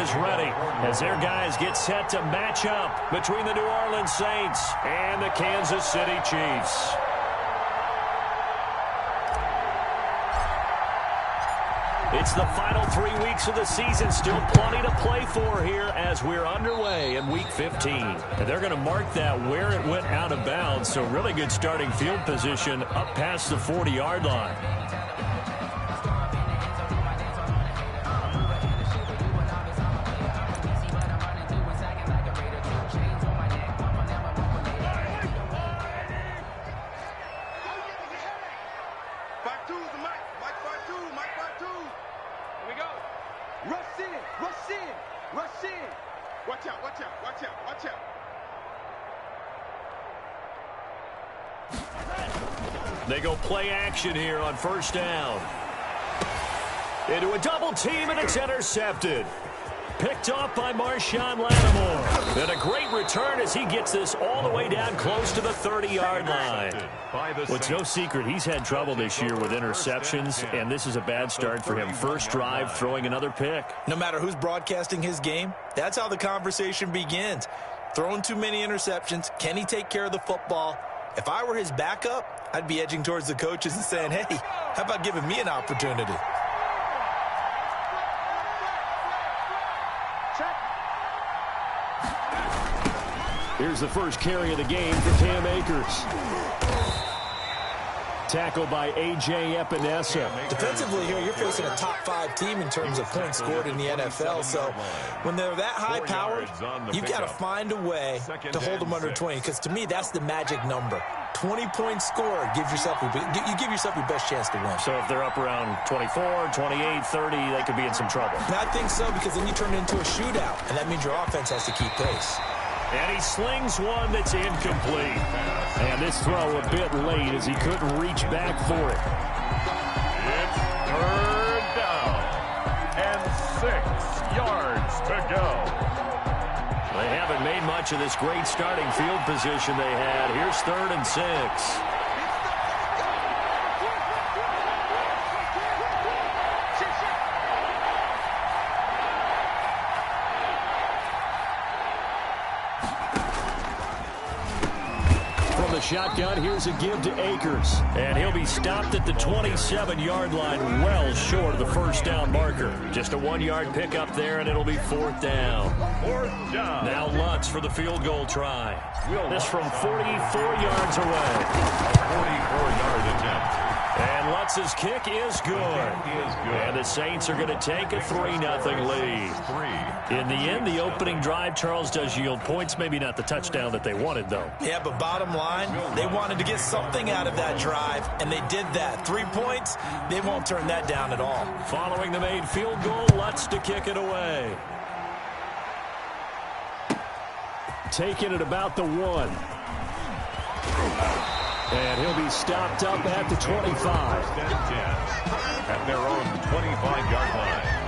is ready as their guys get set to match up between the New Orleans Saints and the Kansas City Chiefs. It's the final 3 weeks of the season. Still plenty to play for here as we're underway in Week 15. And they're going to mark that where it went out of bounds. So really good starting field position up past the 40-yard line. They go play action here on first down. Into a double team, and it's intercepted. Picked off by Marshawn Lattimore. And a great return as he gets this all the way down close to the 30-yard line. Well, it's no secret he's had trouble this year with interceptions, and this is a bad start for him. First drive, throwing another pick. No matter who's broadcasting his game, that's how the conversation begins. Throwing too many interceptions. Can he take care of the football? If I were his backup, I'd be edging towards the coaches and saying, hey, how about giving me an opportunity? Here's the first carry of the game for Cam Akers. Tackled by A.J. Epinesa. Defensively here, you're facing a top-5 team in terms of points scored in the NFL. So when they're that high-powered, you've got to find a way to hold them under 20. Because to me, that's the magic number. 20 points scored gives yourself you give yourself your best chance to win. So if they're up around 24, 28, 30, they could be in some trouble. I think so, because then you turn it into a shootout, and that means your offense has to keep pace. And he slings one that's incomplete. And this throw a bit late as he couldn't reach back for it. It's third down and 6 yards to go. They haven't made much of this great starting field position they had. Here's 3rd and 6. Shotgun, here's a give to Akers. And he'll be stopped at the 27-yard line, well short of the first down marker. Just a 1-yard pickup there, and it'll be 4th down. 4th down. Now Lutz for the field goal try. This from 44 yards away. A 44-yard attempt. And Lutz's kick is good. And the Saints are going to take a 3-0 lead. In the end, the opening drive, Charles, does yield points. Maybe not the touchdown that they wanted, though. Yeah, but bottom line, they wanted to get something out of that drive, and they did that. 3 points, they won't turn that down at all. Following the made field goal, Lutz to kick it away. Taking it about the 1. And he'll be stopped up at the 25. At their own 25-yard line.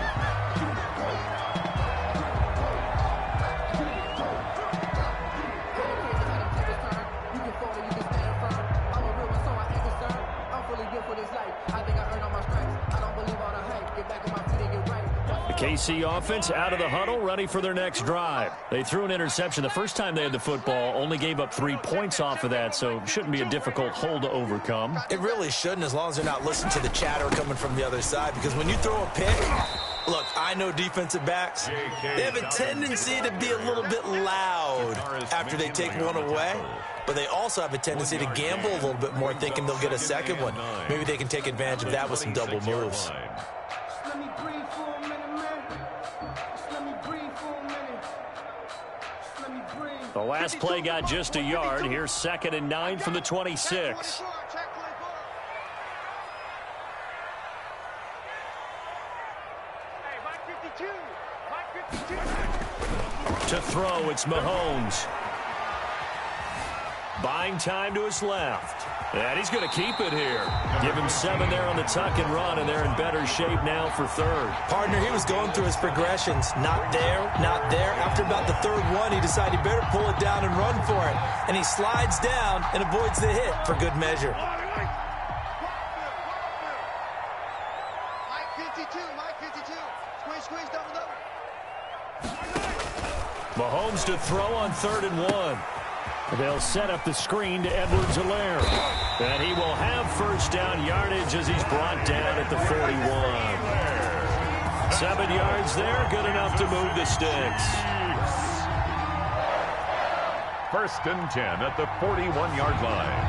KC offense out of the huddle, ready for their next drive. They threw an interception the first time they had the football, only gave up 3 points off of that, so shouldn't be a difficult hole to overcome. It really shouldn't, as long as they're not listening to the chatter coming from the other side, because when you throw a pick, look, I know defensive backs, they have a tendency to be a little bit loud after they take one away, but they also have a tendency to gamble a little bit more, thinking they'll get a second one. Maybe they can take advantage of that with some double moves. The last play got just a yard. Here's 2nd and 9 from the 26. To throw, it's Mahomes. Buying time to his left. And he's going to keep it here. Give him 7 there on the tuck and run, and they're in better shape now for 3rd. Partner, he was going through his progressions. Not there, not there. After about the 3rd one, he decided he better pull it down and run for it. And he slides down and avoids the hit for good measure. Mike 52, squeeze, double. Mahomes to throw on 3rd and 1. They'll set up the screen to Edwards-Helaire. And he will have first down yardage as he's brought down at the 41. 7 yards there, good enough to move the sticks. 1st and 10 at the 41-yard line.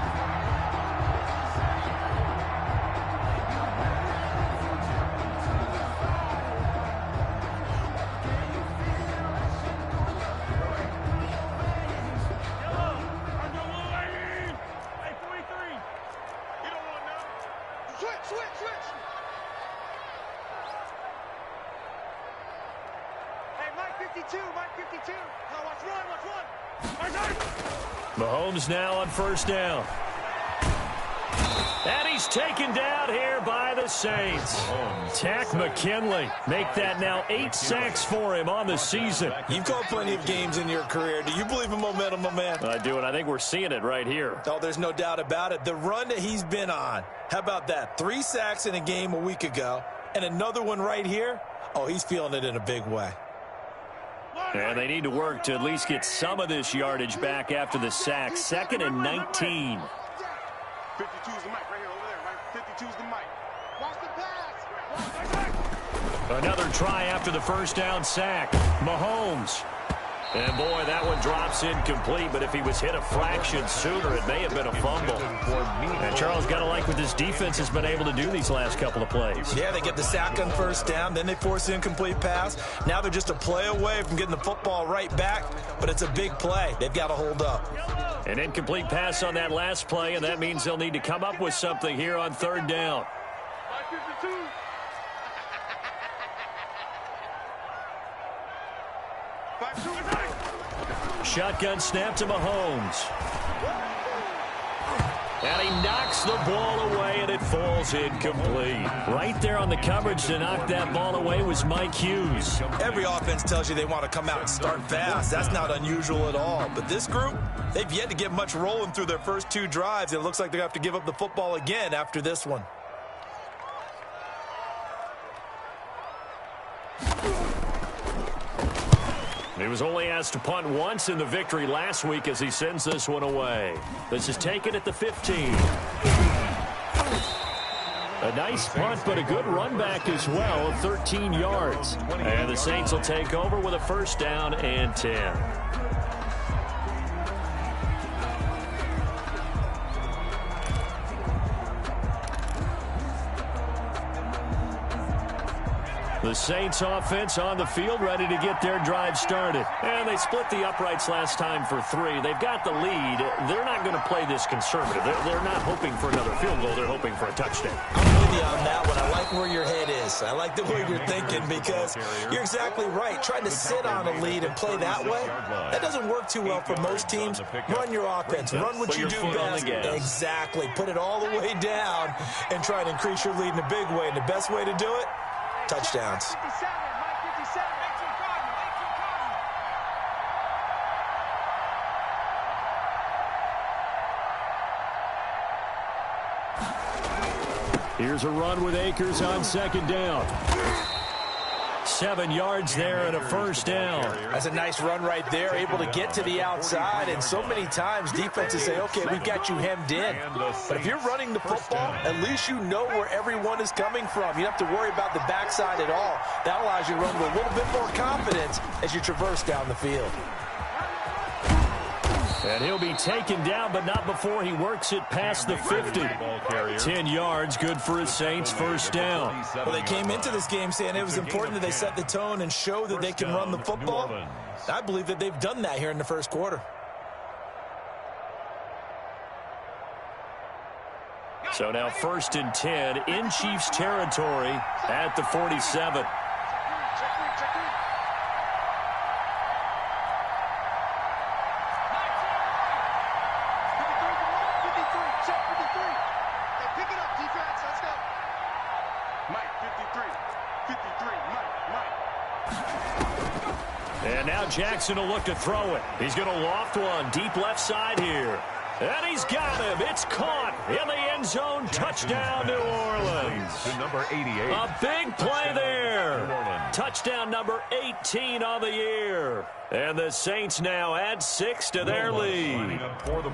Mahomes now on 1st down. And he's taken down here by the Saints. Takk McKinley make that now 8 sacks for him on the season. You've called plenty of games in your career. Do you believe in momentum, my man? I do, and I think we're seeing it right here. Oh, there's no doubt about it. The run that he's been on. How about that? 3 sacks in a game a week ago, and another one right here. Oh, he's feeling it in a big way. And they need to work to at least get some of this yardage back after the sack. 2nd and 19. 52's the mic right here over there, right? 52's the mic. Watch the pass. Another try after the 1st down sack. Mahomes. And boy, that one drops incomplete, but if he was hit a fraction sooner, it may have been a fumble. And Charles, got to like what this defense has been able to do these last couple of plays. Yeah, they get the sack on 1st down, then they force an incomplete pass. Now they're just a play away from getting the football right back, but it's a big play. They've got to hold up. An incomplete pass on that last play, and that means they'll need to come up with something here on 3rd down. 52. Shotgun snap to Mahomes. And he knocks the ball away, and it falls incomplete. Right there on the coverage to knock that ball away was Mike Hughes. Every offense tells you they want to come out and start fast. That's not unusual at all. But this group, they've yet to get much rolling through their first 2 drives. It looks like they're going to have to give up the football again after this one. He was only asked to punt once in the victory last week as he sends this one away. This is taken at the 15. A nice punt, but a good run back as well, 13 yards. And the Saints will take over with a 1st down and 10. The Saints offense on the field, ready to get their drive started. And they split the uprights last time for 3. They've got the lead. They're not going to play this conservative. They're not hoping for another field goal. They're hoping for a touchdown. I'm with you on that one. I like where your head is. I like the way you're thinking because you're exactly right. Trying to sit on a lead and play that way, that doesn't work too well for most teams. Run your offense. Run what you do best. Exactly. Put it all the way down and try to increase your lead in a big way. And the best way to do it, touchdowns. Here's a run with Akers on 2nd down. 7 yards there and a 1st down. That's a nice run right there, able to get to the outside. And so many times defenses say, okay, we've got you hemmed in. But if you're running the football, at least you know where everyone is coming from. You don't have to worry about the backside at all. That allows you to run with a little bit more confidence as you traverse down the field. And he'll be taken down, but not before he works it past the 50. 10 yards, good for his Saints, 1st down. Well, they came into this game saying it was important that they set the tone and show that they can run the football. I believe that they've done that here in the 1st quarter. So now 1st and 10 in Chiefs territory at the 47. And now Jackson will look to throw it. He's going to loft one deep left side here. And he's got him. It's caught in the end end zone. Touchdown, New Orleans. To number 88. A big play there. Touchdown number 18 on the year. And the Saints now add 6 to their lead.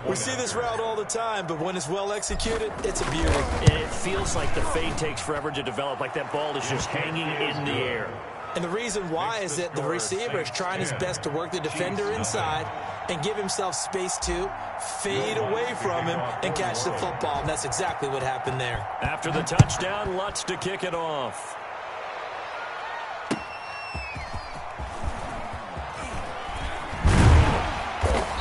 We see this route all the time, but when it's well executed, it's a beauty. And it feels like the fade takes forever to develop, like that ball is just hanging in the air. And the reason why is that the receiver is trying his best to work the defender inside and give himself space to fade away from him and catch the football. And that's exactly what happened there. After the touchdown, Lutz to kick it off.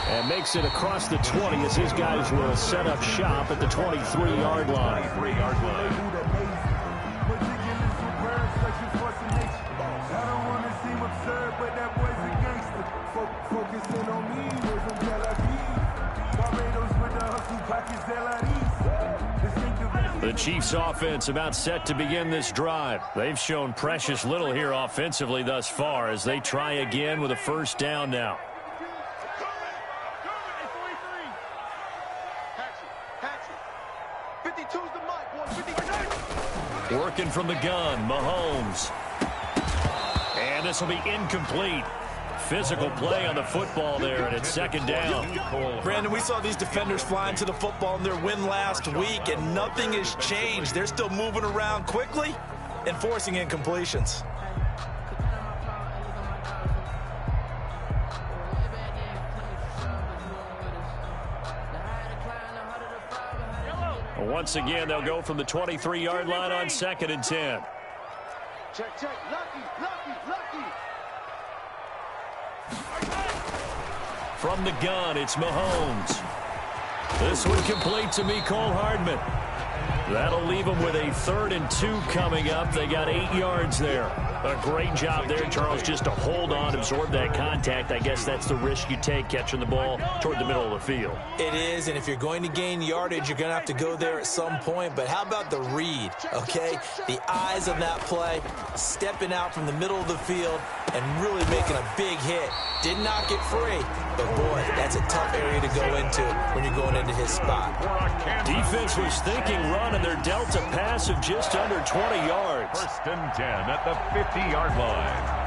And makes it across the 20 as his guys will set up shop at the 23-yard line. The Chiefs offense about set to begin this drive. They've shown precious little here offensively thus far as they try again with a first down now. Working from the gun, Mahomes. And this will be incomplete. Physical play on the football there, and it's second down. Brandon, we saw these defenders flying to the football in their win last week, and nothing has changed. They're still moving around quickly and forcing incompletions. Once again, they'll go from the 23-yard line on 2nd and 10. Check. Lucky. From the gun, it's Mahomes. This one complete to Mecole Hardman. That'll leave them with a 3rd and 2 coming up. They got 8 yards there. A great job there, Charles, just to hold on, absorb that contact. I guess that's the risk you take catching the ball toward the middle of the field. It is, and if you're going to gain yardage, you're going to have to go there at some point. But how about the read, okay? The eyes of that play, stepping out from the middle of the field and really making a big hit. Did not get free, but boy, that's a tough area to go into when you're going into his spot. Defense was thinking run, and they're dealt a pass of just under 20 yards. 1st and 10 at the 50-yard line.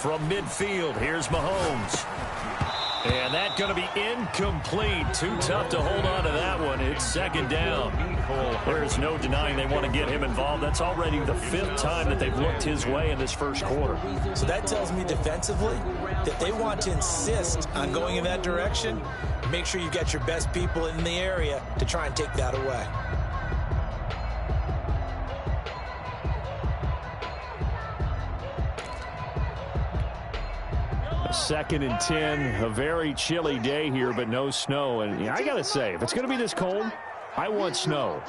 From midfield, here's Mahomes. And that's going to be incomplete. Too tough to hold on to that one. It's second down. There's no denying they want to get him involved. That's already the 5th time that they've looked his way in this first quarter. So that tells me defensively that they want to insist on going in that direction. Make sure you've got your best people in the area to try and take that away. 2nd and 10, a very chilly day here, but no snow. And I got to say, if it's going to be this cold, I want snow.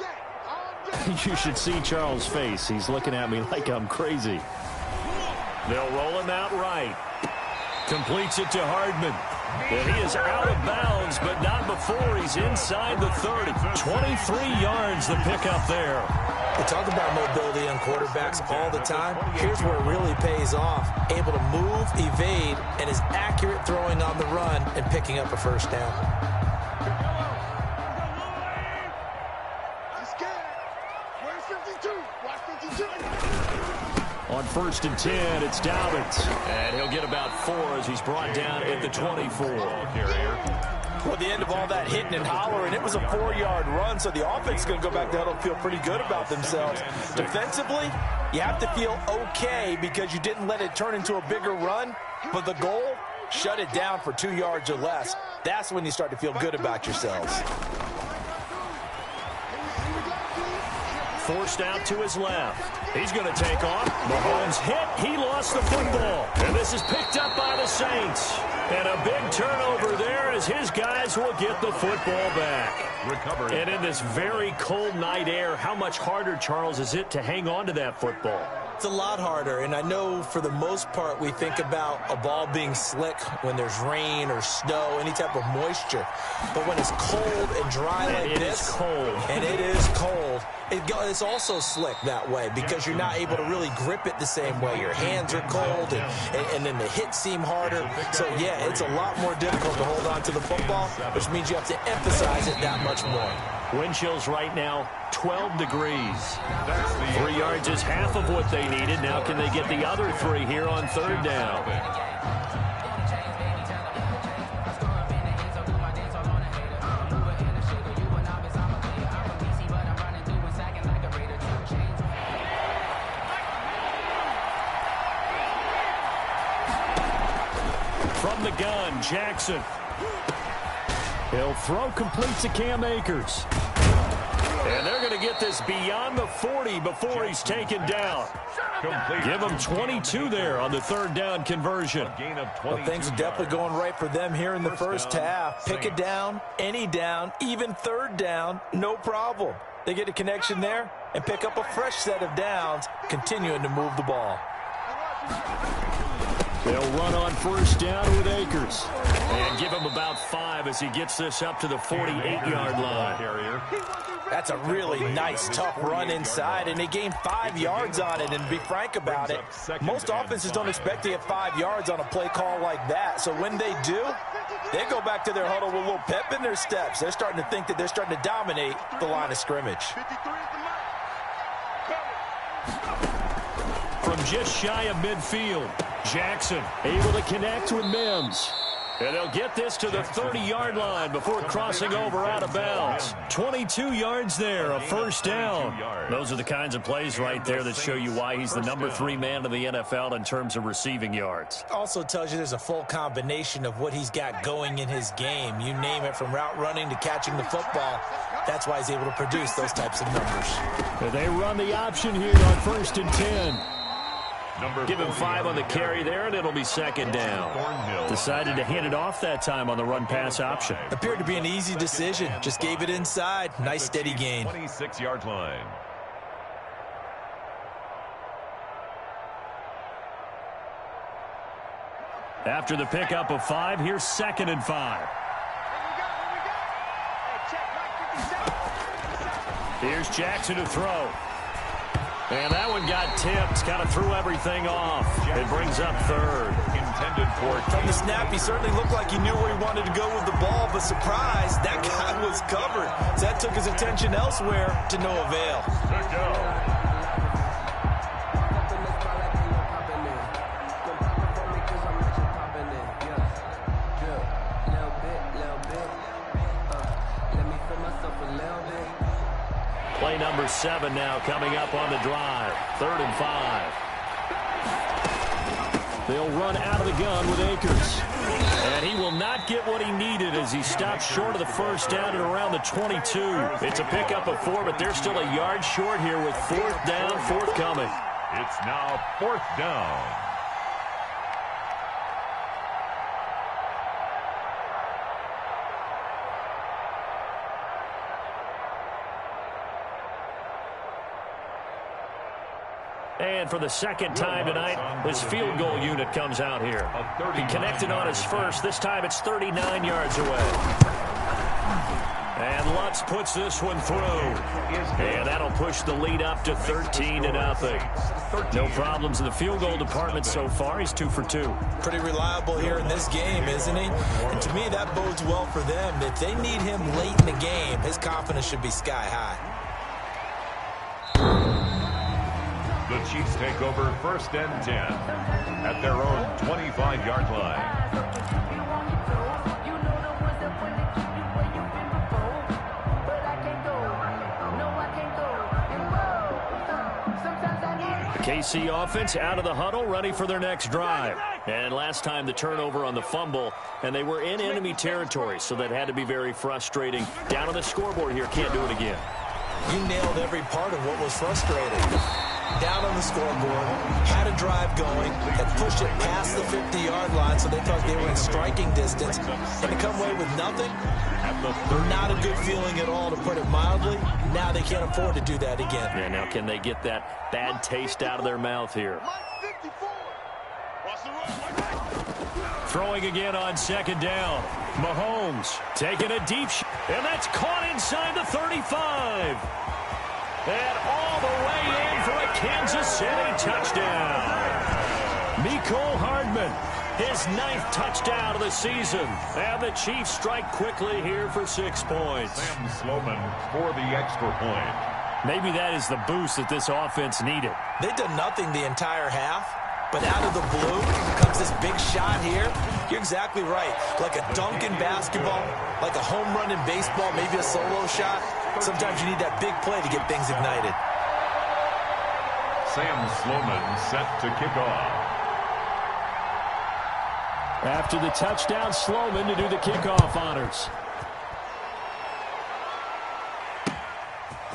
You should see Charles' face. He's looking at me like I'm crazy. They'll roll him out right. Completes it to Hardman. And he is out of bounds, but not before he's inside the 30. 23 yards the pickup there. We talk about mobility on quarterbacks all the time. Here's where it really pays off. Able to move, evade, and is accurate throwing on the run and picking up a first down. On 1st and 10, it's Dobbins. And he'll get about 4 as he's brought down at the 24. Well, the end of all that hitting and hollering, it was a 4-yard run, so the offense is going to go back there and feel pretty good about themselves. Defensively, you have to feel okay because you didn't let it turn into a bigger run, but the goal, shut it down for 2 yards or less. That's when you start to feel good about yourselves. Forced out to his left. He's going to take off. Mahomes hit. He lost the football. And this is picked up by the Saints. And a big turnover there as his guys will get the football back. Recovery. And in this very cold night air, how much harder, Charles, is it to hang on to that football? It's a lot harder, and I know for the most part we think about a ball being slick when there's rain or snow, any type of moisture. But when it's cold and dry like this, and it is cold, it's also slick that way because you're not able to really grip it the same way. Your hands are cold, and then the hits seem harder. So, yeah, it's a lot more difficult to hold on to the football, which means you have to emphasize it that much more. Wind chills right now, 12 degrees. 3 yards is half of what they needed. Now can they get the other 3 here on third down? From the gun, Jackson. He'll throw, complete to Cam Akers. And they're going to get this beyond the 40 before he's taken down. Give him 22 there on the third down conversion. Well, things are definitely going right for them here in the first half. Pick it down, any down, even third down, no problem. They get a connection there and pick up a fresh set of downs, continuing to move the ball. They'll run on first down with Akers. And give him about 5 as he gets this up to the 48-yard line. That's a really nice, tough run inside, and they gained 5 yards on it. And to be frank about it, most offenses don't expect to get 5 yards on a play call like that. So when they do, they go back to their huddle with a little pep in their steps. They're starting to think that they're starting to dominate the line of scrimmage. From just shy of midfield, Jackson able to connect with Mims. And they'll get this to the 30-yard line before crossing over out of bounds. 22 yards there, a first down. Those are the kinds of plays right there that show you why he's the number 3 man in the NFL in terms of receiving yards. Also tells you there's a full combination of what he's got going in his game. You name it, from route running to catching the football. That's why he's able to produce those types of numbers. They run the option here on first and 10. Give him 5 on the carry there, and it'll be second down. Decided to hand it off that time on the run-pass option. Appeared to be an easy decision. Just gave it inside. Nice, steady gain. 26-yard line. After the pickup of 5, here's second and 5. Here's Jackson to throw. And that one got tipped, kind of threw everything off. It brings up third. Intended for from the snap, he certainly looked like he knew where he wanted to go with the ball, but surprise, that guy was covered. So that took his attention elsewhere to no avail. Good go. Play number 7 now coming up on the drive. 3rd and 5. They'll run out of the gun with Akers. And he will not get what he needed as he stopped short of the first down at around the 22. It's a pickup of 4, but they're still a yard short here with 4th down forthcoming. It's now 4th down. And for the second time tonight, this field goal unit comes out here. He connected on his first. This time it's 39 yards away. And Lutz puts this one through. And that'll push the lead up to 13-0. No problems in the field goal department so far. He's 2 for 2. Pretty reliable here in this game, isn't he? And to me, that bodes well for them. If they need him late in the game, his confidence should be sky high. The Chiefs take over 1st and 10 at their own 25-yard line. The KC offense out of the huddle, ready for their next drive. And last time the turnover on the fumble, and they were in enemy territory, so that had to be very frustrating. Down on the scoreboard here, can't do it again. You nailed every part of what was frustrating. Down on the scoreboard, had a drive going, had pushed it past the 50-yard line, so they thought they were in striking distance, and to come away with nothing, the 30. Not a good feeling at all, to put it mildly. Now they can't afford to do that again. Yeah, now can they get that bad taste out of their mouth here? Throwing again on second down. Mahomes taking a deep shot. And that's caught inside the 35. And all the way in for a Kansas City touchdown. Mecole Hardman, his 9th touchdown of the season. And the Chiefs strike quickly here for 6 points. Sam Sloman for the extra point. Maybe that is the boost that this offense needed. They did nothing the entire half, but out of the blue comes this big shot here. You're exactly right. Like a dunk in basketball, like a home run in baseball, maybe a solo shot. Sometimes you need that big play to get things ignited. Sam Sloman set to kick off. After the touchdown, Sloman to do the kickoff honors.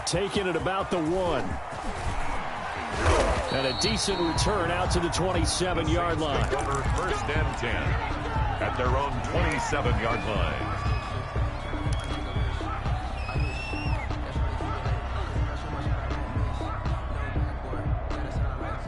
Taking it about the 1. And a decent return out to the 27-yard line. Over 1st and 10 at their own 27-yard line.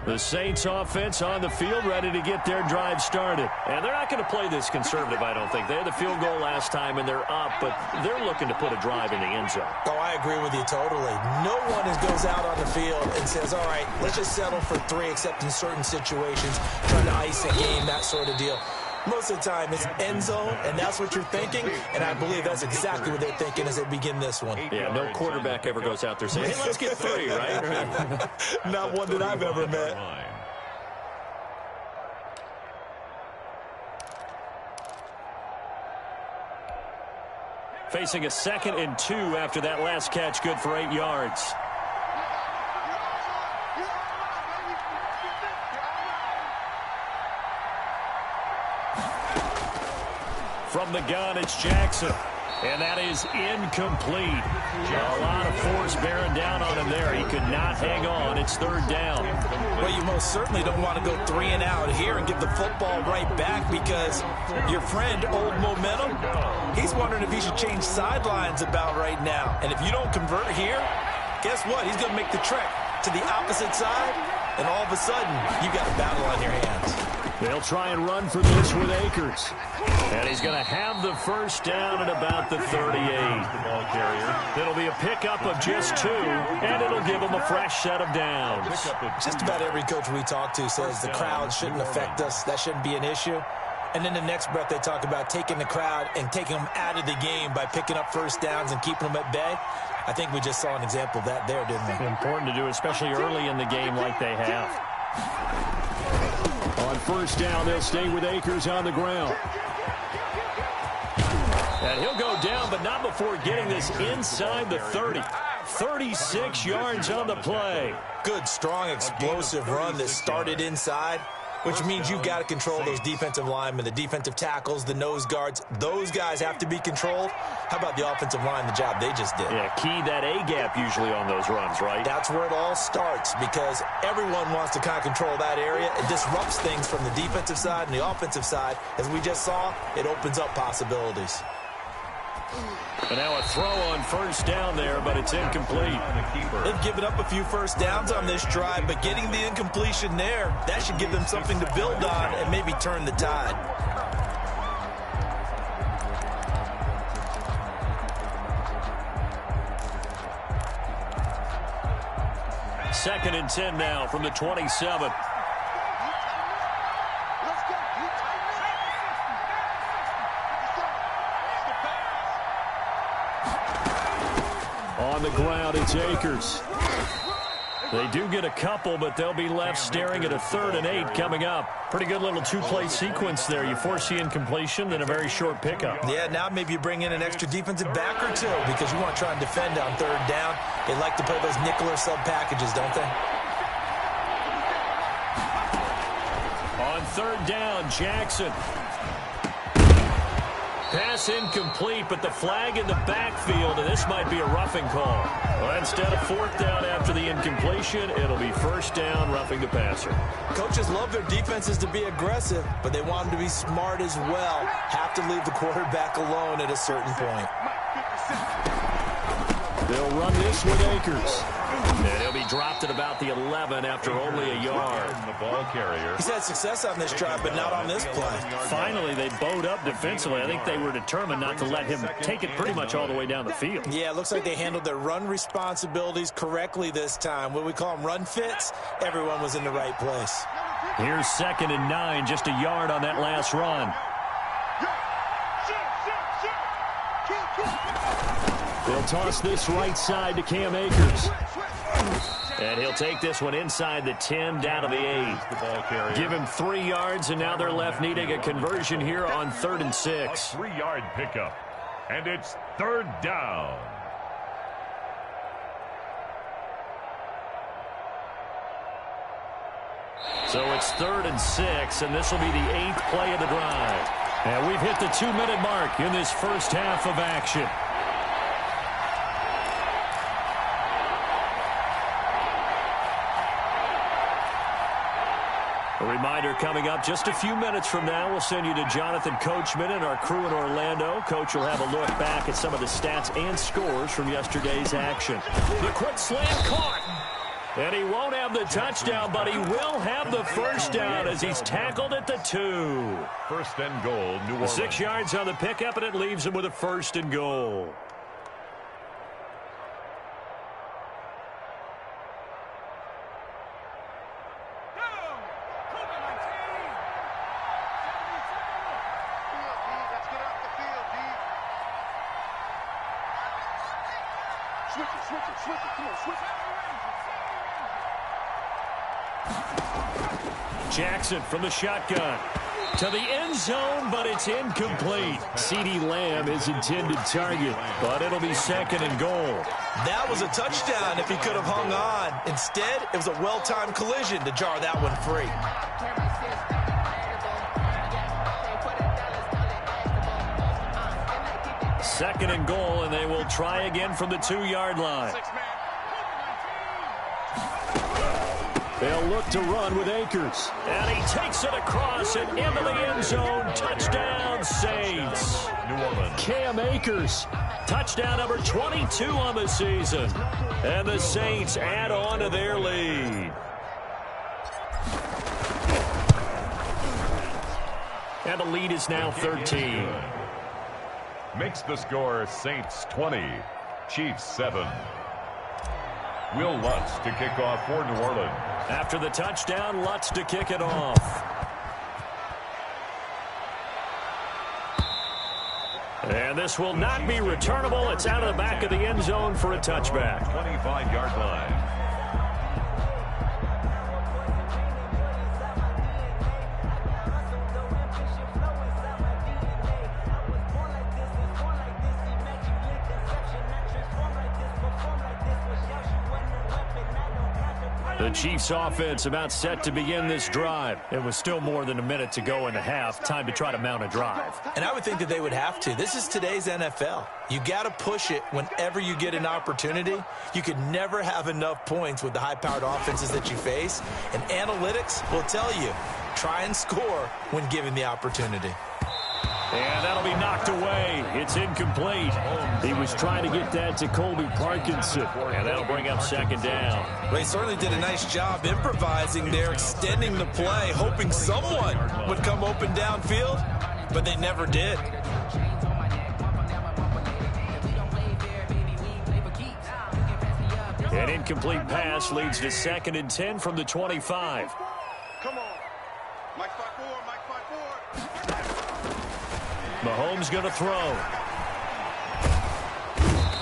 The Saints offense on the field, ready to get their drive started. And they're not going to play this conservative, I don't think. They had the field goal last time, and they're up, but they're looking to put a drive in the end zone. Oh, I agree with you totally. No one goes out on the field and says, all right, let's just settle for 3, except in certain situations, trying to ice a game, that sort of deal. Most of the time, it's end zone, and that's what you're thinking, and I believe that's exactly what they're thinking as they begin this one. Yeah, no quarterback ever goes out there saying, hey, let's get 3, right? Not one that I've ever met. Facing a 2nd and 2 after that last catch, good for 8 yards. From the gun, it's Jackson. And that is incomplete. A lot of force bearing down on him there. He could not hang on. It's 3rd down. Well, you most certainly don't want to go 3 and out here and give the football right back, because your friend, Old Momentum, he's wondering if he should change sidelines about right now. And if you don't convert here, guess what? He's going to make the trek to the opposite side, and all of a sudden, you've got a battle on your hands. They'll try and run for this with Akers. And he's going to have the 1st down at about the 38. Ball carrier. It'll be a pickup of just 2, and it'll give him a fresh set of downs. Just about every coach we talk to says the crowd shouldn't affect us. That shouldn't be an issue. And then the next breath they talk about taking the crowd and taking them out of the game by picking up 1st downs and keeping them at bay. I think we just saw an example of that there, didn't we? Important to do, especially early in the game like they have. On 1st down, they'll stay with Akers on the ground. And he'll go down, but not before getting this inside the 30. 36 yards on the play. Good, strong, explosive run that started inside, which means you've got to control those defensive linemen, the defensive tackles, the nose guards. Those guys have to be controlled. How about the offensive line, the job they just did? Yeah, key that A-gap usually on those runs, right? That's where it all starts, because everyone wants to kind of control that area. It disrupts things from the defensive side and the offensive side. As we just saw, it opens up possibilities. And now a throw on 1st down there, but it's incomplete. They've given up a few 1st downs on this drive, but getting the incompletion there, that should give them something to build on and maybe turn the tide. Second and 10 now from the 27. On the ground, it's Akers. They do get a couple, but they'll be left staring at a 3rd and 8 coming up. Pretty good little 2-play sequence there. You force the incompletion, then a very short pickup. Yeah, now maybe you bring in an extra defensive back or 2, because you want to try and defend on 3rd down. They like to play those nickel or sub packages, don't they? On 3rd down, Jackson. Pass incomplete, but the flag in the backfield, and this might be a roughing call. Well, instead of 4th down after the incompletion, it'll be 1st down, roughing the passer. Coaches love their defenses to be aggressive, but they want them to be smart as well. Have to leave the quarterback alone at a certain point. They'll run this with Akers. And he'll be dropped at about the 11 after only a yard. The ball carrier. He's had success on this drive, but not on this play. Finally, they bowed up defensively. I think they were determined not to let him take it pretty much all the way down the field. Yeah, it looks like they handled their run responsibilities correctly this time. What we call them run fits, everyone was in the right place. Here's 2nd and 9, just a yard on that last run. They'll toss this right side to Cam Akers. And he'll take this one inside the 10, down to the 8. Give him 3 yards, and now they're left needing a conversion here on 3rd and 6. A 3-yard pickup. And it's 3rd down. So it's 3rd and 6, and this will be the 8th play of the drive. And we've hit the 2-minute mark in this first half of action. A reminder coming up just a few minutes from now, we'll send you to Jonathan Coachman and our crew in Orlando. Coach will have a look back at some of the stats and scores from yesterday's action. The quick slant caught. And he won't have the touchdown, but he will have the first down as he's tackled at the 2. 1st and goal, New Orleans. 6 yards on the pickup, and it leaves him with a 1st and goal. Jackson from the shotgun to the end zone, but it's incomplete. CeeDee Lamb is intended target, but it'll be 2nd and goal. That was a touchdown if he could have hung on. Instead, it was a well-timed collision to jar that one free. 2nd and goal, and they will try again from the 2-yard line. They'll look to run with Akers. And he takes it across and into the end zone. Touchdown, Saints. New Orleans. Cam Akers. Touchdown number 22 on the season. And the Saints add on to their lead. And the lead is now 13. Makes the score Saints 20, Chiefs 7. Will Lutz to kick off for New Orleans. After the touchdown, Lutz to kick it off. And this will not be returnable. It's out of the back of the end zone for a touchback. 25-yard line. The Chiefs offense about set to begin this drive. It was still more than a minute to go in the half. Time to try to mount a drive. And I would think that they would have to. This is today's NFL. You got to push it whenever you get an opportunity. You could never have enough points with the high-powered offenses that you face. And analytics will tell you, try and score when given the opportunity. And that'll be knocked away. It's incomplete. He was trying to get that to Colby Parkinson. And that'll bring up 2nd down. Well, he certainly did a nice job improvising there, extending the play, hoping someone would come open downfield, but they never did. An incomplete pass leads to 2nd and 10 from the 25. Come on. Mike 5-4, Mike 5-4. Mahomes going to throw.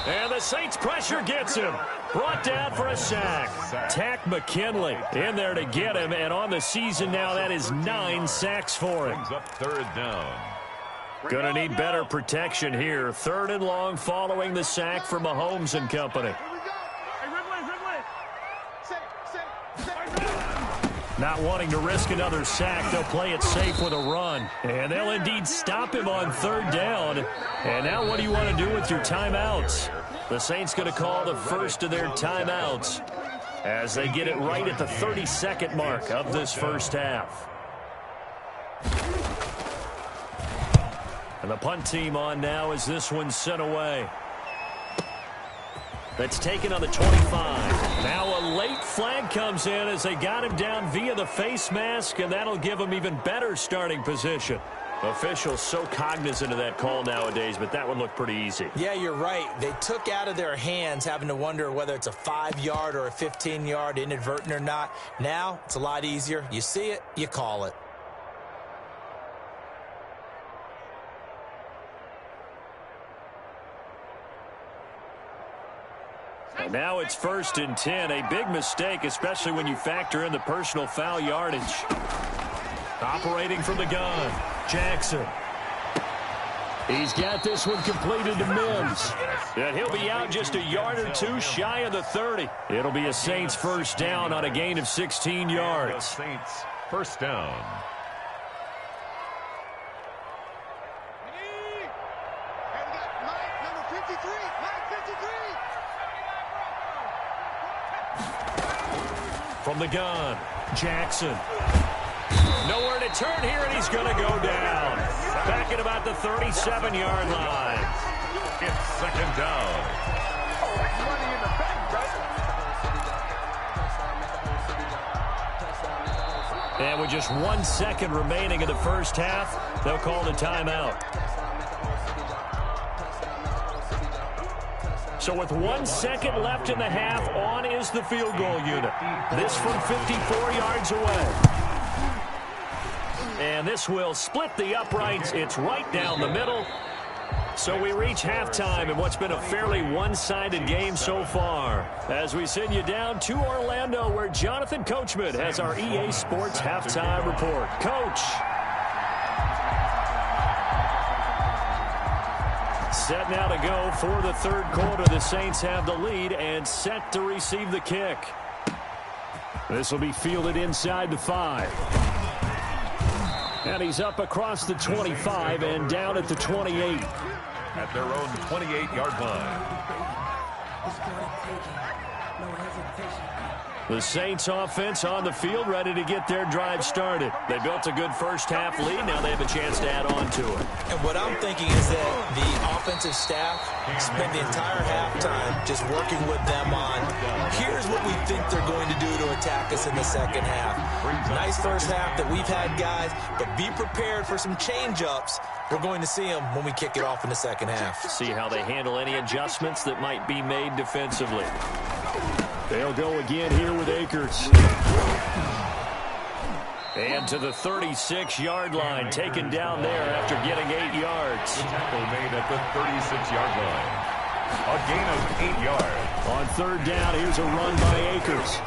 And the Saints pressure gets him. Brought down for a sack. Takk McKinley in there to get him. And on the season now, that is 9 sacks for him. Brings up 3rd down. Going to need better protection here. 3rd and long following the sack for Mahomes and company. Not wanting to risk another sack, they'll play it safe with a run. And they'll indeed stop him on 3rd down. And now what do you want to do with your timeouts? The Saints going to call the first of their timeouts as they get it right at the 32nd mark of this first half. And the punt team on now as this one's sent away. That's taken on the 25. Now a late flag comes in as they got him down via the face mask, and that'll give him even better starting position. Officials so cognizant of that call nowadays, but that one looked pretty easy. Yeah, you're right. They took out of their hands having to wonder whether it's a 5-yard or a 15-yard, inadvertent or not. Now it's a lot easier. You see it, you call it. And now it's 1st and 10. A big mistake, especially when you factor in the personal foul yardage. Operating from the gun, Jackson. He's got this one completed to Mims. And he'll be out just a yard or two shy of the 30. It'll be a Saints first down on a gain of 16 yards. Saints first down. From the gun, Jackson. Nowhere to turn here, and he's going to go down. Back at about the 37-yard line. It's second down. And with just 1 second remaining in the first half, they'll call the timeout. So with 1 second left in the half, on is the field goal unit. This from 54 yards away. And this will split the uprights. It's right down the middle. So we reach halftime in what's been a fairly one-sided game so far. As we send you down to Orlando, where Jonathan Coachman has our EA Sports halftime report. Coach. Set now to go for the third quarter. The Saints have the lead and set to receive the kick. This will be fielded inside the 5. And he's up across the 25 and down at the 28. At their own 28-yard line. The Saints offense on the field, ready to get their drive started. They built a good first half lead. Now they have a chance to add on to it. And what I'm thinking is that the offensive staff spent the entire halftime just working with them on, here's what we think they're going to do to attack us in the second half. Nice first half that we've had, guys, but be prepared for some change-ups. We're going to see them when we kick it off in the second half. See how they handle any adjustments that might be made defensively. They'll go again here with Akers. And to the 36-yard line, taken down there after getting 8 yards. The tackle made at the 36-yard line. A gain of 8 yards. On third down, here's a run by Akers.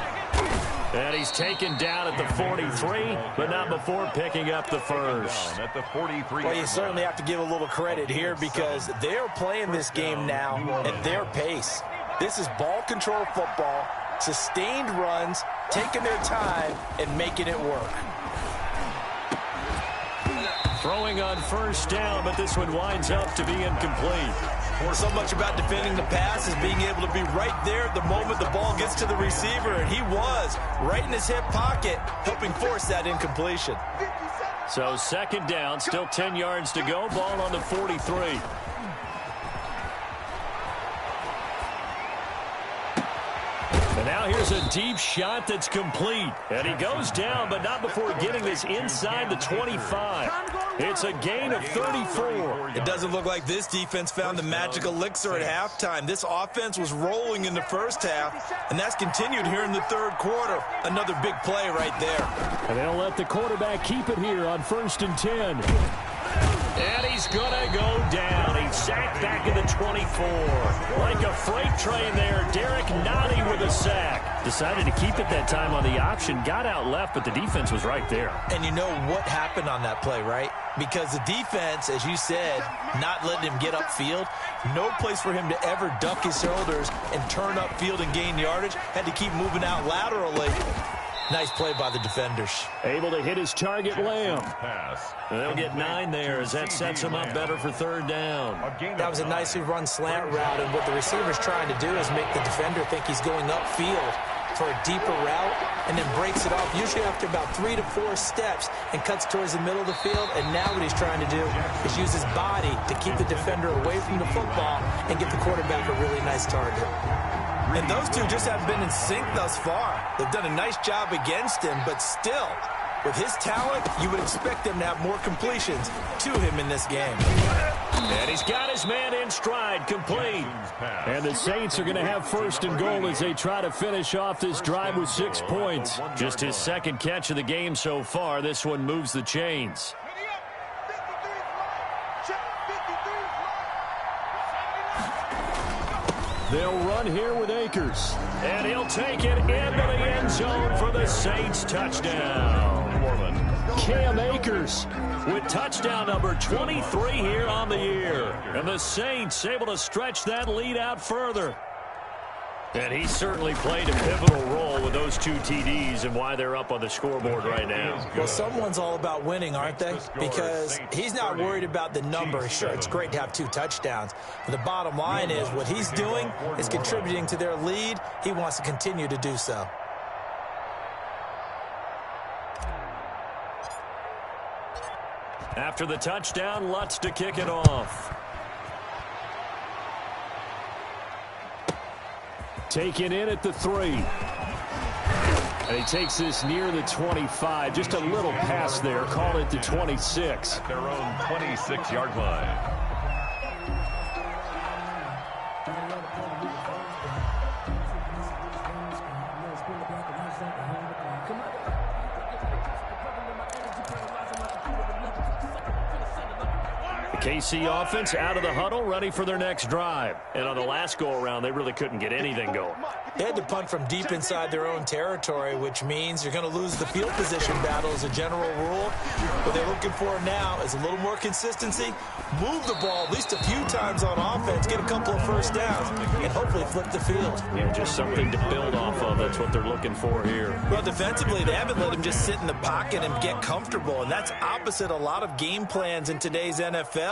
And he's taken down at the 43, but not before picking up the first. At the 43. Well, you certainly have to give a little credit here because they're playing this game now at their pace. This is ball control football, sustained runs, taking their time, and making it work. Throwing on first down, but this one winds up to be incomplete. So much about defending the pass is being able to be right there at the moment the ball gets to the receiver, and he was right in his hip pocket, helping force that incompletion. So second down, still 10 yards to go, ball on the 43. And now here's a deep shot that's complete. And he goes down, but not before getting this inside the 25. It's a gain of 34. It doesn't look like this defense found the magic elixir at halftime. This offense was rolling in the first half, and that's continued here in the third quarter. Another big play right there. And they'll let the quarterback keep it here on 1st and 10. And he's going to go down. He's sacked back at the 24. Like a freight train there, Derek Nottie with a sack. Decided to keep it that time on the option. Got out left, but the defense was right there. And you know what happened on that play, right? Because the defense, as you said, not letting him get upfield. No place for him to ever duck his shoulders and turn upfield and gain yardage. Had to keep moving out laterally. Nice play by the defenders. Able to hit his target, Lamb. And they'll get 9 there as that sets him up better for third down. That was a nicely run slant route, and what the receiver's trying to do is make the defender think he's going upfield. for a deeper route and then breaks it off, usually after about 3 to 4 steps, and cuts towards the middle of the field. And now what he's trying to do is use his body to keep the defender away from the football and get the quarterback a really nice target. And those two just haven't been in sync thus far. They've done a nice job against him, but still, with his talent, you would expect them to have more completions to him in this game. And he's got his man in stride, complete. And the Saints are going to have first and goal as they try to finish off this drive with 6 points. Just his second catch of the game so far. This one moves the chains. They'll run here with Akers. And he'll take it into the end zone for the Saints touchdown. Cam Akers with touchdown number 23 here on the year. And the Saints able to stretch that lead out further. And he certainly played a pivotal role with those 2 TDs and why they're up on the scoreboard right now. Well, someone's all about winning, aren't they? Because he's not worried about the number. Sure, it's great to have 2 touchdowns. But the bottom line is what he's doing is contributing to their lead. He wants to continue to do so. After the touchdown, Lutz to kick it off. Taken in at the 3. And he takes this near the 25. Just a little pass there. Call it the 26. At their own 26-yard line. KC offense out of the huddle, ready for their next drive. And on the last go-around, they really couldn't get anything going. They had to punt from deep inside their own territory, which means you're going to lose the field position battle as a general rule. What they're looking for now is a little more consistency, move the ball at least a few times on offense, get a couple of first downs, and hopefully flip the field. Yeah, just something to build off of. That's what they're looking for here. Well, defensively, they haven't let him just sit in the pocket and get comfortable, and that's opposite a lot of game plans in today's NFL.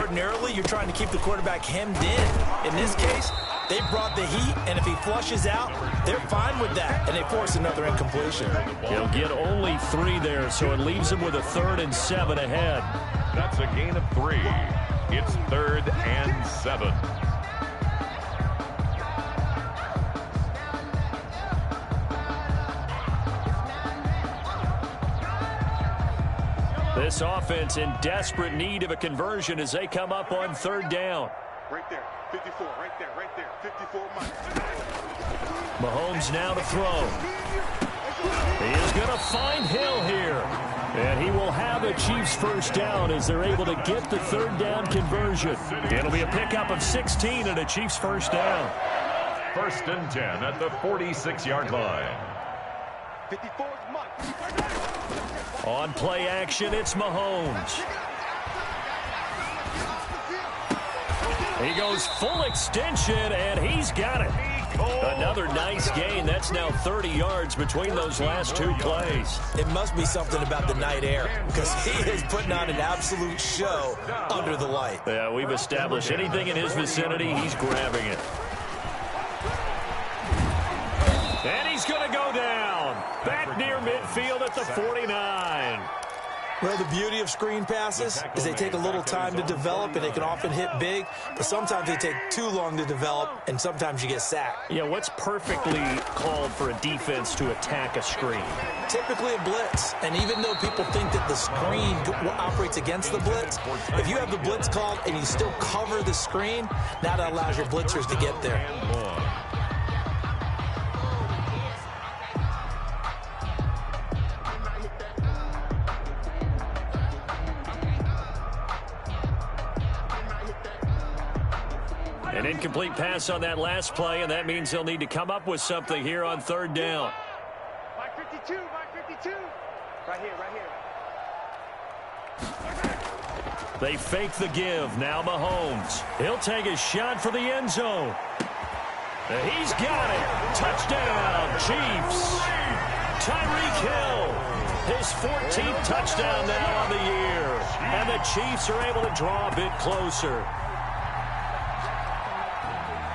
Ordinarily, you're trying to keep the quarterback hemmed in. In this case, they brought the heat, and if he flushes out, they're fine with that, and they force another incompletion. He'll get only 3 there, so it leaves him with a 3rd and 7 ahead. That's a gain of 3. It's 3rd and 7. This offense in desperate need of a conversion as they come up on 3rd down. Right there, 54, right there, 54 Mike. Mahomes now to throw. He is going to find Hill here. And he will have a Chiefs first down as they're able to get the 3rd down conversion. It'll be a pickup of 16 and a Chiefs first down. 1st and 10 at the 46-yard line. 54 is Mike. On play action, it's Mahomes. He goes full extension, and he's got it. Another nice gain. That's now 30 yards between those last 2 plays. It must be something about the night air because he is putting on an absolute show under the light. Yeah, we've established anything in his vicinity, he's grabbing it. And he's going to go down. Back near midfield at the 49. Well, the beauty of screen passes is they take a little time to develop, and they can often hit big, but sometimes they take too long to develop, and sometimes you get sacked. Yeah, what's perfectly called for a defense to attack a screen? Typically a blitz, and even though people think that the screen operates against the blitz, if you have the blitz called and you still cover the screen, now that allows your blitzers to get there. An incomplete pass on that last play, and that means they'll need to come up with something here on 3rd down. Mike 52, Mike 52. Right here, right here. They fake the give. Now Mahomes. He'll take a shot for the end zone. And he's got it. Touchdown, Chiefs. Tyreek Hill. His 14th touchdown now on the year. And the Chiefs are able to draw a bit closer.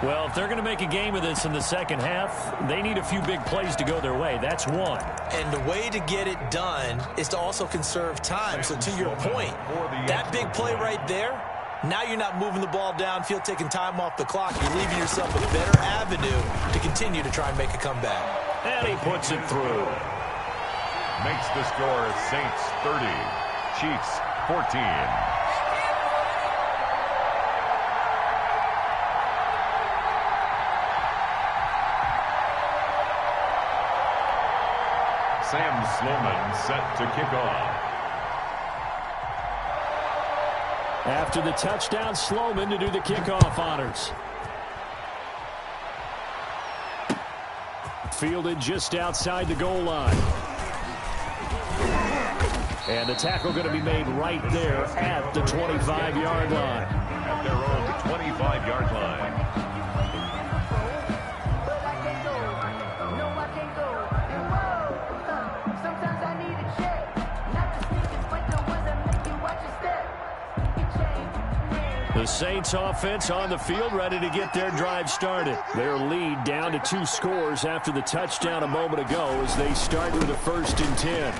Well, if they're going to make a game of this in the second half, they need a few big plays to go their way. That's one. And the way to get it done is to also conserve time. So to your point, that big play right there, now you're not moving the ball downfield, taking time off the clock. You're leaving yourself a better avenue to continue to try and make a comeback. And he puts it through. Makes the score Saints 30, Chiefs 14. Sam Sloman set to kick off. After the touchdown, Sloman to do the kickoff honors. Fielded just outside the goal line. And the tackle going to be made right there at the 25-yard line. At their own 25-yard line. The Saints offense on the field, ready to get their drive started. Their lead down to 2 scores after the touchdown a moment ago as they start with a 1st and 10.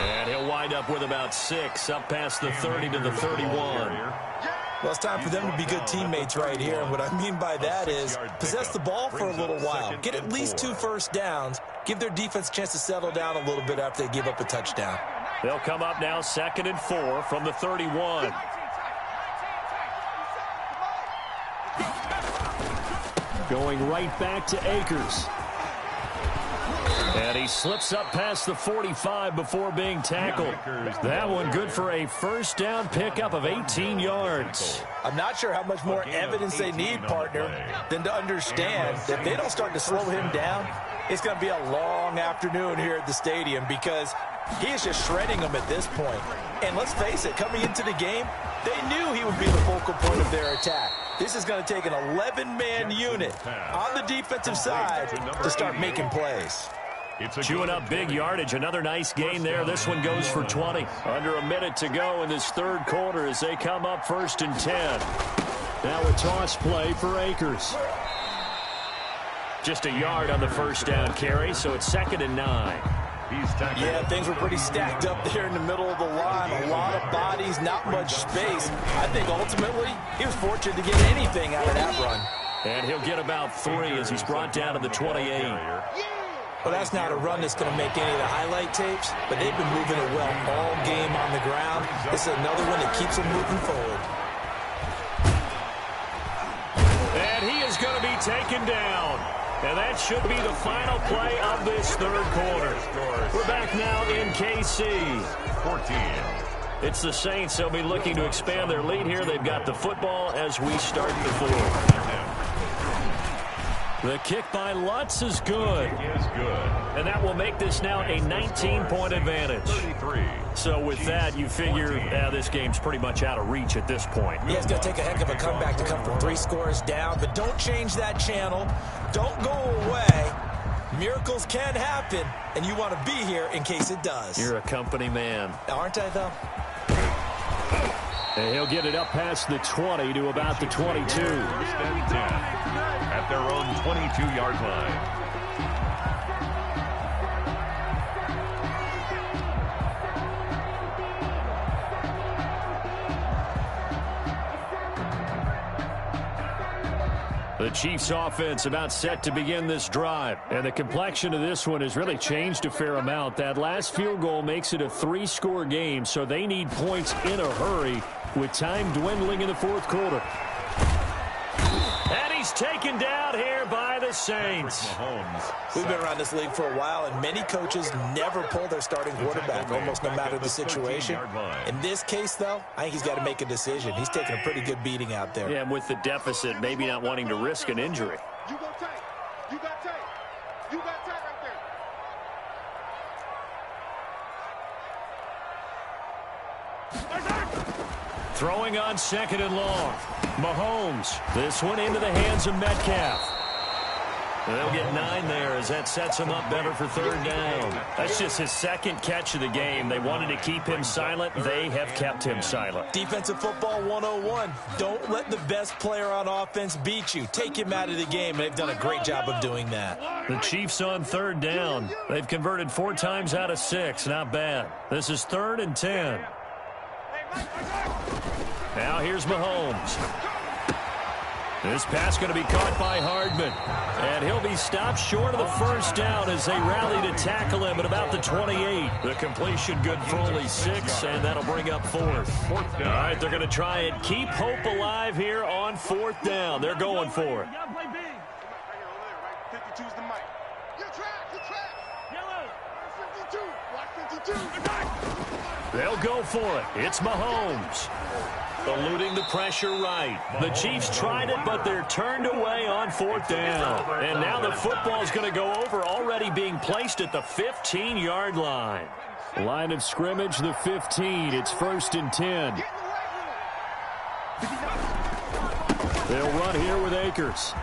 And he'll wind up with about 6, up past the 30 to the 31. Well, it's time for them to be good teammates right here. And what I mean by that is possess the ball for a little while. Get at least 2 first downs. Give their defense a chance to settle down a little bit after they give up a touchdown. They'll come up now 2nd and 4 from the 31. Going right back to Akers. And he slips up past the 45 before being tackled. That one good for a first down pickup of 18 yards. I'm not sure how much more evidence they need, partner, than to understand that if they don't start to slow him down, it's going to be a long afternoon here at the stadium because he is just shredding them at this point. And let's face it, coming into the game, they knew he would be the focal point of their attack. This is going to take an 11-man unit on the defensive side to start making plays. Chewing up big yardage. Another nice gain there. This one goes for 20. Under a minute to go in this 3rd quarter as they come up 1st and 10. Now a toss play for Akers. Just a yard on the first down carry, so it's 2nd and 9. Yeah, things were pretty stacked up there in the middle of the line. A lot of bodies, not much space. I think ultimately he was fortunate to get anything out of that run. And he'll get about 3 as he's brought down to the 28. Well, that's not a run that's going to make any of the highlight tapes, but they've been moving it well all game on the ground. This is another one that keeps them moving forward. And he is going to be taken down. And that should be the final play of this 3rd quarter. We're back now in KC. 14. It's the Saints. They'll be looking to expand their lead here. They've got the football as we start the 4th. The kick by Lutz is good. And that will make this now a 19-point advantage. 33. So with that, you figure this game's pretty much out of reach at this point. Yeah, it's going to take a heck of a comeback to come from 3 scores down, but don't change that channel. Don't go away. Miracles can happen, and you want to be here in case it does. You're a company man. Aren't I, though? And he'll get it up past the 20 to about the 22. 1st and 10 at their own 22-yard line. The Chiefs offense about set to begin this drive. And the complexion of this one has really changed a fair amount. That last field goal makes it a 3-score game, so they need points in a hurry with time dwindling in the 4th quarter. And he's taken down here by the Saints. We've been around this league for a while, and many coaches never pull their starting quarterback, almost no matter the situation. In this case, though, I think he's got to make a decision. He's taking a pretty good beating out there. Yeah, and with the deficit, maybe not wanting to risk an injury. You go tight. You got tight. You got tight right there. Throwing on 2nd and long. Mahomes. This one into the hands of Metcalf. They'll get 9 there as that sets him up better for third down. That's just his second catch of the game. They wanted to keep him silent. They have kept him silent. Defensive football 101. Don't let the best player on offense beat you. Take him out of the game. They've done a great job of doing that. The Chiefs on third down. They've converted 4 times out of 6. Not bad. This is 3rd and 10. Now here's Mahomes. This pass going to be caught by Hardman. And he'll be stopped short of the first down as they rally to tackle him at about the 28. The completion good for only 6, and that'll bring up 4th. All right, they're going to try and keep hope alive here on 4th down. They're going for it. 52's the mic. Your track. Yellow. 52. Watch 52. They'll go for it. It's Mahomes. Eluding the pressure right. The Chiefs tried it, but they're turned away on 4th down. And now the football's going to go over, already being placed at the 15-yard line. Line of scrimmage, the 15. It's 1st and 10. They'll run here with Akers.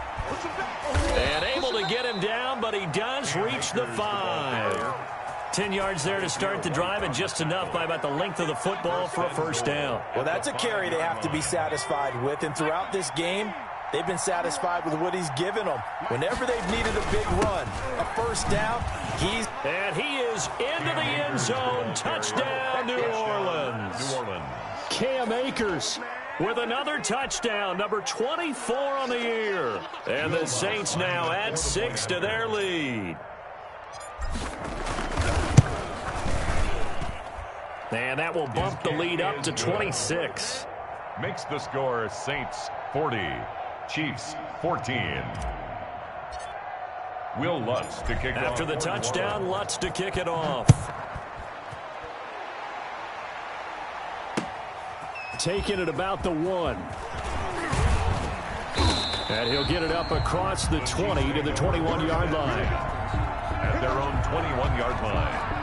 And able to get him down, but he does reach the 5. 10 yards there to start the drive, and just enough by about the length of the football for a first down. Well, that's a carry they have to be satisfied with, and throughout this game, they've been satisfied with what he's given them. Whenever they've needed a big run, a first down, And he is into the end zone. Touchdown, New Orleans. Cam Akers with another touchdown, number 24 on the year. And the Saints now add 6 to their lead. And that will bump the lead up to 26. Makes the score Saints 40, Chiefs 14. Will Lutz to kick off. After the touchdown, Lutz to kick it off. Taking it about the 1. And he'll get it up across the 20 to the 21-yard line. At their own 21-yard line.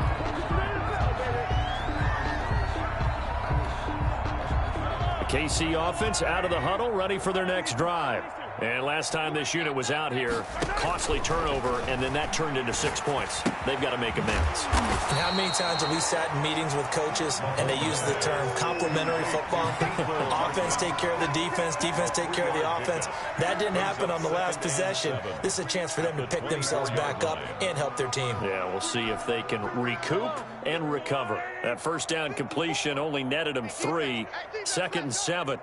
KC offense out of the huddle, ready for their next drive. And last time this unit was out here, costly turnover, and then that turned into 6 points. They've got to make amends. And how many times have we sat in meetings with coaches and they use the term complementary football? Offense take care of the defense, defense take care of the offense. That didn't happen on the last possession. This is a chance for them to pick themselves back up and help their team. Yeah, we'll see if they can recoup and recover. That first down completion only netted them 3. 2nd and 7.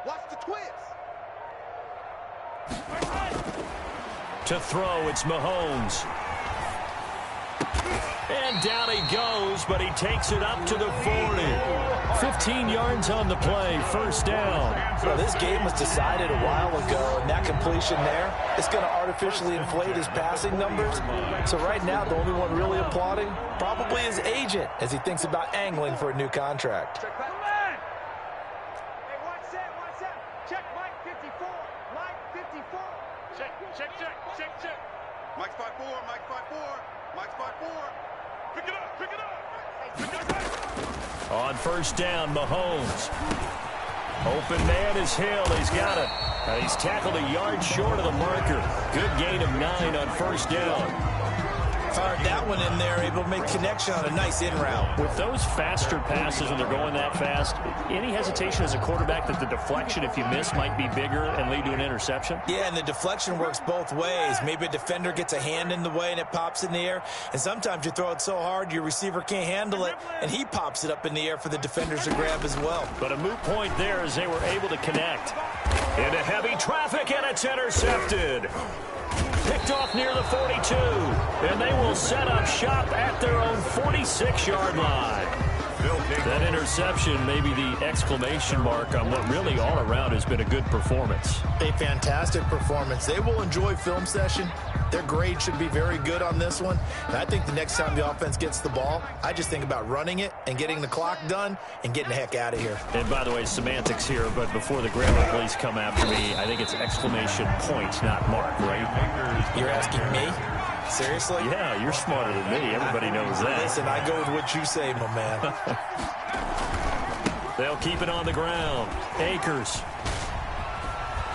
Watch the twist. To throw, it's Mahomes. And down he goes, but he takes it up to the 40. 15 yards on the play, first down. Well, this game was decided a while ago, and that completion there is going to artificially inflate his passing numbers. So right now, the only one really applauding probably his agent as he thinks about angling for a new contract. Mike spot 4, Mike spot 4, Mike spot 4. Pick it up, pick it up. Pick it up. On first down, Mahomes. Open man is Hill. He's got it. He's tackled a yard short of the marker. Good gain of 9 on first down. Fired that one in there, able to make connection on a nice in route. With those faster passes when they're going that fast, any hesitation as a quarterback that the deflection, if you miss, might be bigger and lead to an interception? Yeah, and the deflection works both ways. Maybe a defender gets a hand in the way and it pops in the air. And sometimes you throw it so hard your receiver can't handle it, and he pops it up in the air for the defenders to grab as well. But a moot point there as they were able to connect. Into heavy traffic, and it's intercepted. Picked off near the 42, and they will set up shop at their own 46-yard line. That interception may be the exclamation mark on what really all around has been a good performance. A fantastic performance. They will enjoy film session. Their grade should be very good on this one. And I think the next time the offense gets the ball, I just think about running it and getting the clock done and getting the heck out of here. And by the way, semantics here, but before the grammar police come after me, I think it's exclamation point, not mark, right? You're asking me? Seriously? Yeah, you're smarter than me. Everybody knows that. Listen, I go with what you say, my man. They'll keep it on the ground. Akers.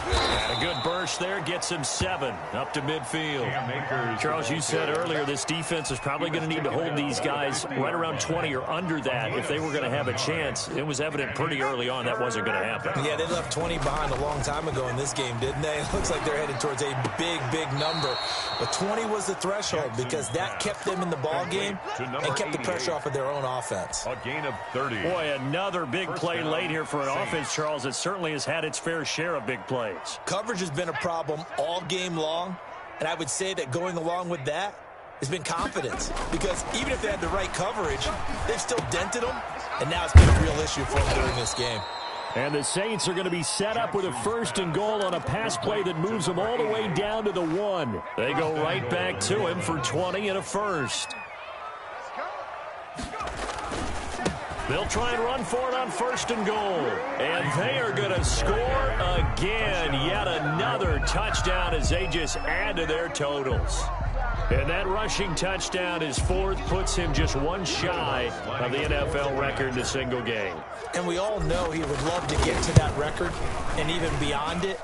And a good burst there gets him 7 up to midfield. Charles, you said earlier this defense is probably going to need to hold these guys right around 20 or under that if they were going to have a chance. It was evident pretty early on that wasn't going to happen. Yeah, they left 20 behind a long time ago in this game, didn't they? It looks like they're headed towards a big, big number. But 20 was the threshold because that kept them in the ball game and kept the pressure off of their own offense. A gain of 30. Boy, another big play late here for an offense, Charles. It certainly has had its fair share of big plays. Coverage has been a problem all game long, and I would say that going along with that has been confidence, because even if they had the right coverage, they've still dented them, and now it's been a real issue for them during this game. And the Saints are going to be set up with a 1st and goal on a pass play that moves them all the way down to the 1. They go right back to him for 20 and a 1st. They'll try and run for it on 1st and goal. And they are going to score again. Yet another touchdown as they just add to their totals. And that rushing touchdown, his 4th, puts him just 1 shy of the NFL record in a single game. And we all know he would love to get to that record and even beyond it.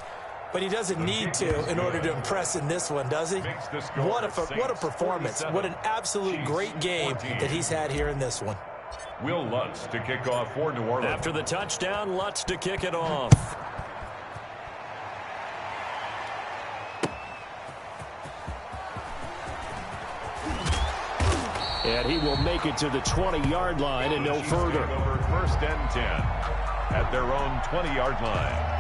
But he doesn't need to in order to impress in this one, does he? What a performance. What an absolute great game that he's had here in this one. Will Lutz to kick off for New Orleans. After the touchdown, Lutz to kick it off. And he will make it to the 20-yard line and no further. Over 1st and 10 at their own 20-yard line.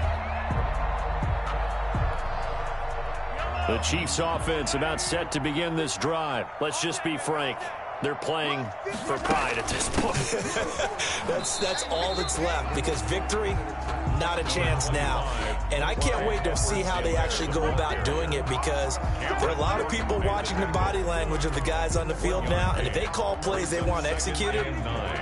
The Chiefs offense about set to begin this drive. Let's just be frank. They're playing for pride at this point. That's all that's left, because victory, not a chance now. And I can't wait to see how they actually go about doing it, because there are a lot of people watching the body language of the guys on the field now, and if they call plays they want executed,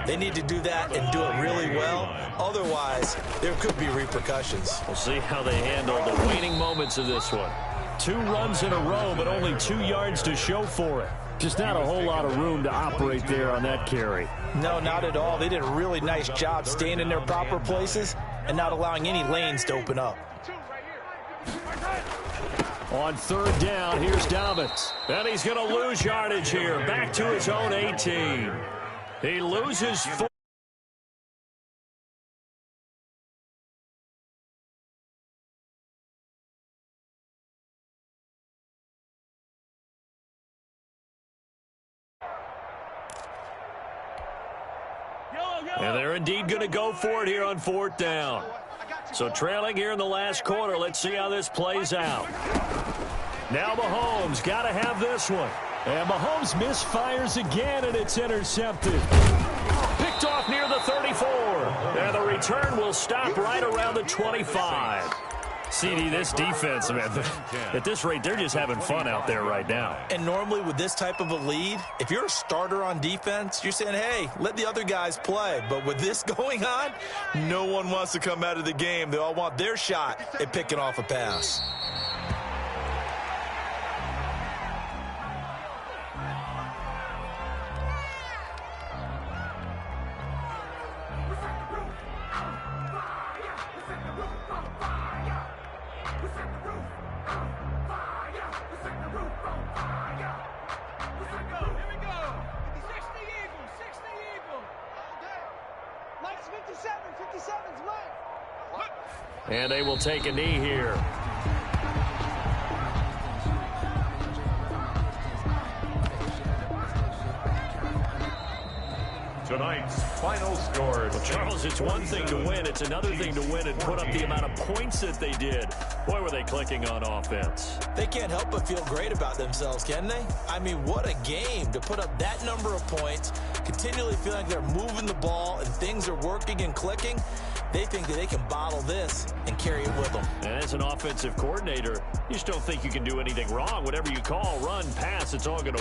they need to do that and do it really well. Otherwise, there could be repercussions. We'll see how they handle the waning moments of this one. 2 runs in a row, but only 2 yards to show for it. Just not a whole lot of room to operate there on that carry. No, not at all. They did a really nice job staying in their proper places and not allowing any lanes to open up. On 3rd down, here's Dobbins. And he's going to lose yardage here. Back to his own 18. He loses 4. And they're indeed going to go for it here on 4th down. So trailing here in the last quarter. Let's see how this plays out. Now Mahomes got to have this one. And Mahomes misfires again, and it's intercepted. Picked off near the 34. And the return will stop right around the 25. CD, this defense, man, at this rate, they're just having fun out there right now. And normally with this type of a lead, if you're a starter on defense, you're saying, hey, let the other guys play. But with this going on, no one wants to come out of the game. They all want their shot at picking off a pass. And they will take a knee here. Tonight's final score. Well, Charles, it's one thing to win. It's another thing to win and put up the amount of points that they did. Boy, were they clicking on offense. They can't help but feel great about themselves, can they? I mean, what a game to put up that number of points, continually feeling like they're moving the ball and things are working and clicking. They think that they can bottle this and carry it with them. And as an offensive coordinator, you just don't think you can do anything wrong. Whatever you call, run, pass, it's all going to work.